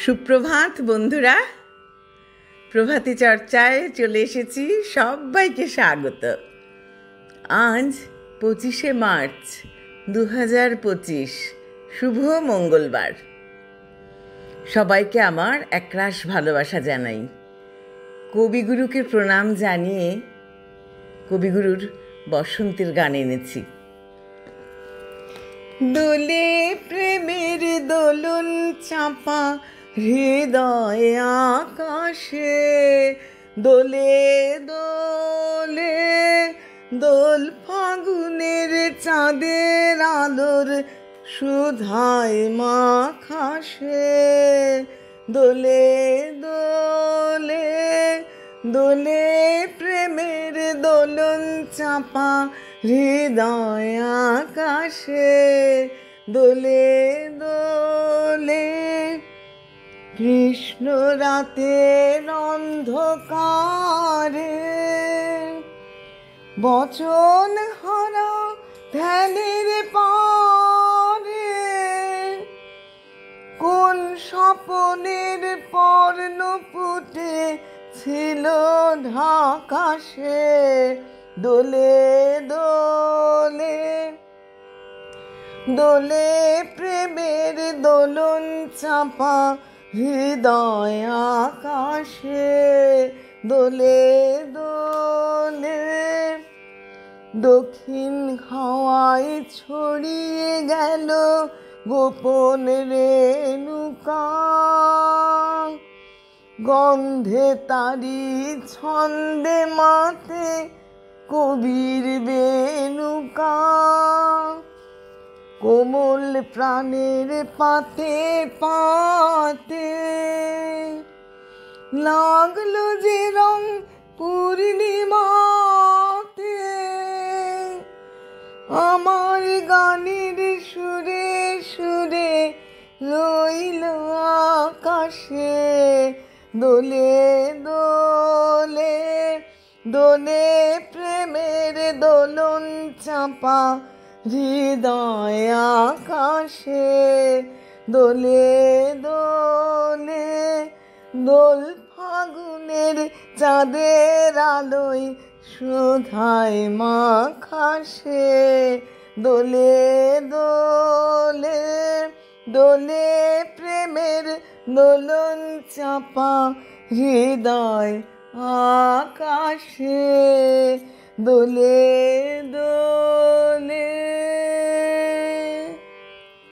সুপ্রভাত বন্ধুরা, প্রভাতী চর্চায় চলে এসেছি। সবাইকে স্বাগত। আজ 25শে মার্চ 2025, শুভ মঙ্গলবার। সবাইকে আমার একরাশ ভালোবাসা জানাই। কবিগুরুকে প্রণাম জানিয়ে কবিগুরুর বসন্তের গান এনেছি। দোলে প্রেমের দোলন চাপা হৃদয় আকাশে, দোলে দোলে দোল ফাগুনের চাঁদের আলোর সুধায় মাখাসে, দোলে দোলে দোলে প্রেমের দোলন চাপা হৃদয় আকাশে, দোলে দোলে কৃষ্ণ রাতের অন্ধকারে বচন হারা ধ্যানের পারে, কোন স্বপনের পর্ণ ফুটে ছিল ঢাকাশে, দোলে দোলে দোলে প্রেমের দোলন চাপা হৃদয় আকাশে, দোলে দোলে দক্ষিণ হাওয়ায় ছড়িয়ে গেল গোপন রেণুকা, গন্ধে তারি ছন্দে মাতে কবির বেণুকা, কোমল প্রাণের পাতে পাতে লাগলো যে রং পূর্ণিমাতে, আমার গানের সুরে সুরে রইল আকাশে, দোলে দোলে দোলে প্রেমের দোলন চাপা হৃদয় আকাশে, দোলে দোলে দোল ফাগুনের চাঁদের আলোয় সুধায় মাখাসে, দোলে দোলে দোলে প্রেমের দোলন চাপা হৃদয় আকাশে, দোলে দোলে।